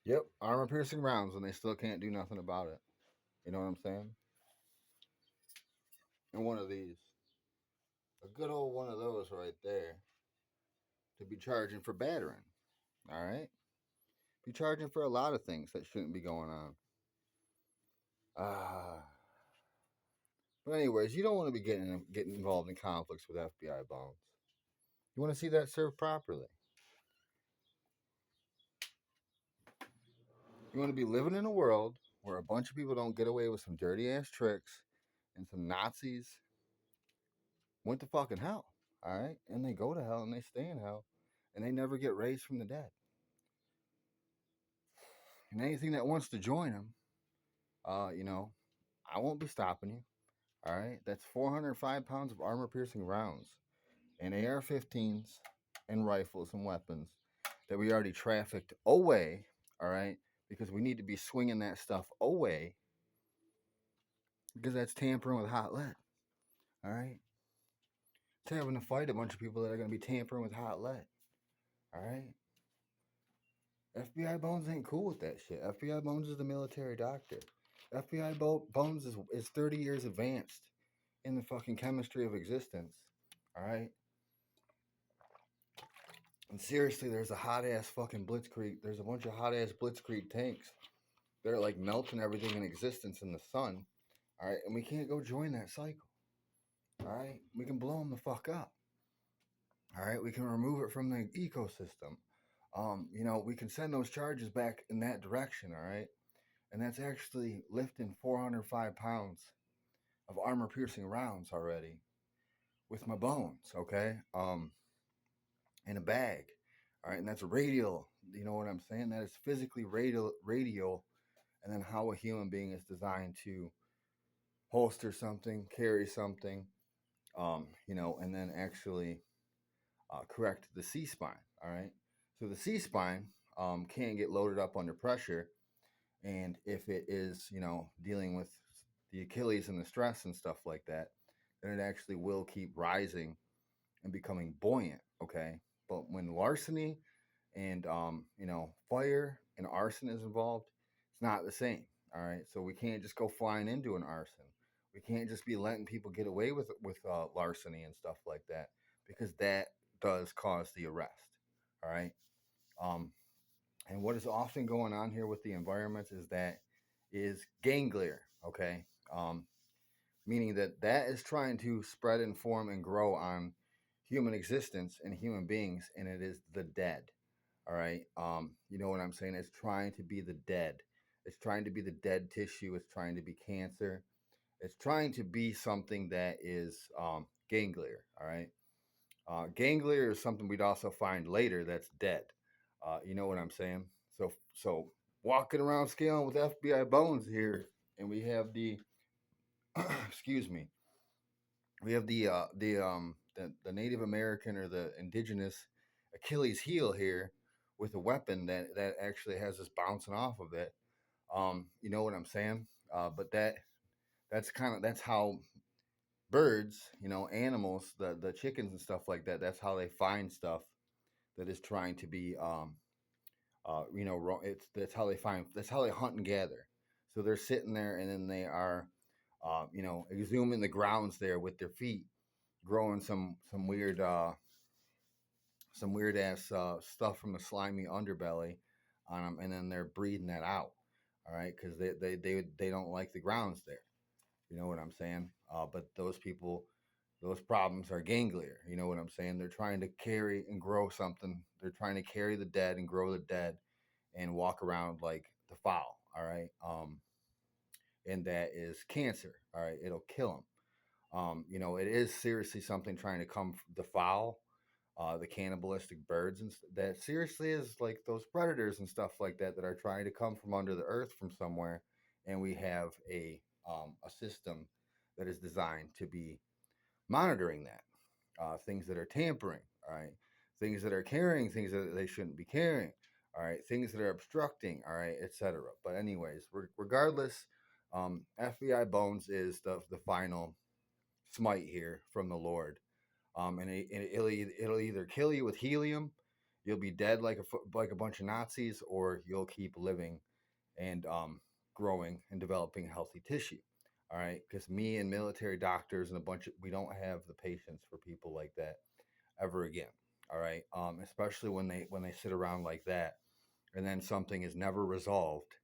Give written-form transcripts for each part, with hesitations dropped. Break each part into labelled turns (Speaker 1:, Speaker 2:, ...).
Speaker 1: Yep, armor piercing rounds, and they still can't do nothing about it. You know what I'm saying? And one of these, a good old one of those right there, to be charging for battering. All right, be charging for a lot of things that shouldn't be going on. Ah. But anyways, you don't want to be getting involved in conflicts with FBI bones. You want to see that served properly. You want to be living in a world where a bunch of people don't get away with some dirty ass tricks and some Nazis went to fucking hell. All right. And they go to hell and they stay in hell and they never get raised from the dead. And anything that wants to join them, you know, I won't be stopping you. All right. That's 405 pounds of armor piercing rounds and AR 15s and rifles and weapons that we already trafficked away. All right. Because we need to be swinging that stuff away because that's tampering with hot lead. All right. It's having to fight a bunch of people that are going to be tampering with hot lead. All right. FBI Bones ain't cool with that shit. FBI Bones is the military doctor. FBI Bones is 30 years advanced in the fucking chemistry of existence. All right. And seriously, there's a hot ass fucking Blitzkrieg. There's a bunch of hot ass Blitzkrieg tanks. They're like melting everything in existence in the sun. All right. And we can't go join that cycle. All right. We can blow them the fuck up. All right. We can remove it from the ecosystem. We can send those charges back in that direction. All right. And that's actually lifting 405 pounds of armor piercing rounds already with my bones. Okay. In a bag. All right. And that's radial. You know what I'm saying? That is physically radial. And then how a human being is designed to holster something, carry something, and then actually correct the C spine. All right. So the C spine can get loaded up under pressure. And if it is, dealing with the Achilles and the stress and stuff like that, then it actually will keep rising and becoming buoyant. Okay. But when larceny and, fire and arson is involved, it's not the same. All right. So we can't just go flying into an arson. We can't just be letting people get away with larceny and stuff like that because that does cause the arrest. All right. Um, and what is often going on here with the environments is ganglier, okay? Meaning that is trying to spread and form and grow on human existence and human beings, and it is the dead, all right? You know what I'm saying? It's trying to be the dead. It's trying to be the dead tissue. It's trying to be cancer. It's trying to be something that is ganglier, all right? Ganglier is something we'd also find later that's dead. You know what I'm saying? So walking around scaling with FBI bones here, and we have the excuse me, we have the Native American or the indigenous Achilles heel here with a weapon that actually has us bouncing off of it. You know what I'm saying? But that's how birds, animals, the chickens and stuff like that. That's how they find stuff that is trying to be it's that's how they hunt and gather. So they're sitting there and then they are exhuming the grounds there with their feet, growing some weird ass stuff from the slimy underbelly on them, and then they're breeding that out. All right, because they don't like the grounds there. You know what I'm saying? But those problems are ganglier. You know what I'm saying? They're trying to carry and grow something. They're trying to carry the dead and grow the dead and walk around like the fowl. All right. And that is cancer. All right. It'll kill them. It is seriously something trying to come the fowl, the cannibalistic birds, and that seriously is like those predators and stuff like that are trying to come from under the earth from somewhere. And we have a system that is designed to be monitoring that. Things that are tampering, all right, things that are carrying things that they shouldn't be carrying, all right, things that are obstructing, all right, etc. But anyways, regardless, FBI Bones is the final smite here from the Lord, and it'll either kill you with helium, You'll be dead like a bunch of Nazis, or you'll keep living and growing and developing healthy tissue. All right, because me and military doctors and we don't have the patience for people like that ever again. All right, especially when they sit around like that, and then something is never resolved,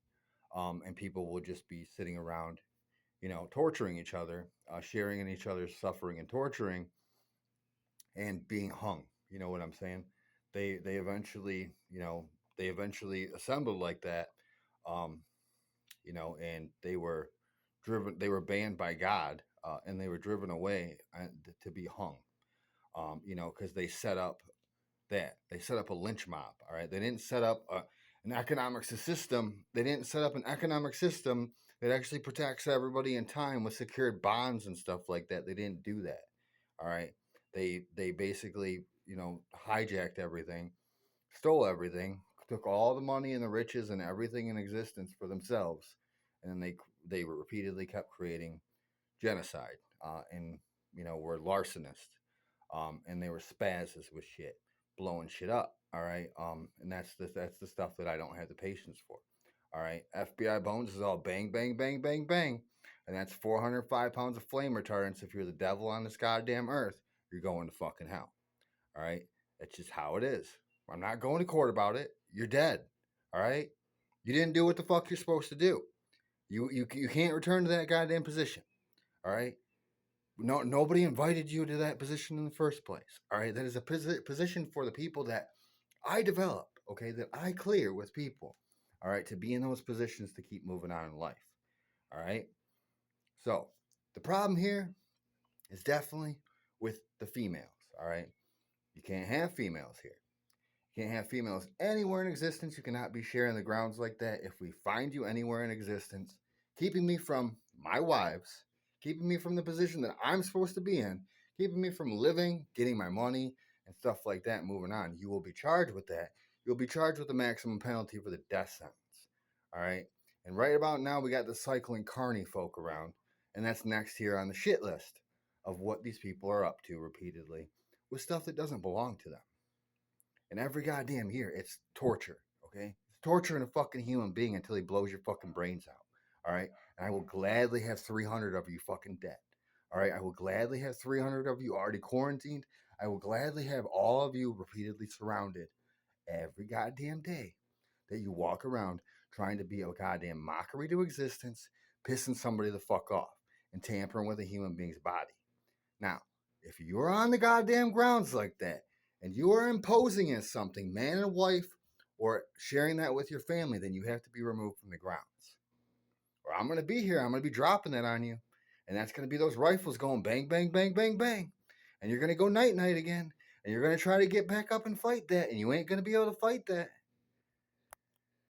Speaker 1: and people will just be sitting around, torturing each other, sharing in each other's suffering and torturing, and being hung. You know what I'm saying? They eventually, they eventually assembled like that, um, and they were banned by God, and they were driven away to be hung. Because they set up a lynch mob. All right, they didn't set up an economic system. They didn't set up an economic system that actually protects everybody in time with secured bonds and stuff like that. They didn't do that. All right, they basically hijacked everything, stole everything, took all the money and the riches and everything in existence for themselves, and then they repeatedly kept creating genocide, and were larcenists, and they were spazzes with shit, blowing shit up. All right, and that's the stuff that I don't have the patience for. All right, FBI Bones is all bang, bang, bang, bang, bang, and that's 405 pounds of flame retardants. If you're the devil on this goddamn earth, you're going to fucking hell. All right, that's just how it is. I'm not going to court about it. You're dead. All right, you didn't do what the fuck you're supposed to do. You can't return to that goddamn position. All right. No, nobody invited you to that position in the first place. All right, that is a position for the people that I develop. Okay, that I clear with people. All right, to be in those positions to keep moving on in life. All right. So the problem here is definitely with the females. All right, you can't have females here. You can't have females anywhere in existence. You cannot be sharing the grounds like that. If we find you anywhere in existence, keeping me from my wives, keeping me from the position that I'm supposed to be in, keeping me from living, getting my money, and stuff like that, moving on, you will be charged with that. You'll be charged with the maximum penalty for the death sentence. All right? And right about now, we got the cycling carny folk around, and that's next here on the shit list of what these people are up to repeatedly with stuff that doesn't belong to them. And every goddamn year, it's torture, okay? It's torturing a fucking human being until he blows your fucking brains out, all right? And I will gladly have 300 of you fucking dead, all right? I will gladly have 300 of you already quarantined. I will gladly have all of you repeatedly surrounded every goddamn day that you walk around trying to be a goddamn mockery to existence, pissing somebody the fuck off, and tampering with a human being's body. Now, if you're on the goddamn grounds like that, and you are imposing as something, man and wife, or sharing that with your family, then you have to be removed from the grounds. Or I'm going to be here. I'm going to be dropping that on you. And that's going to be those rifles going bang, bang, bang, bang, bang. And you're going to go night, night again. And you're going to try to get back up and fight that. And you ain't going to be able to fight that.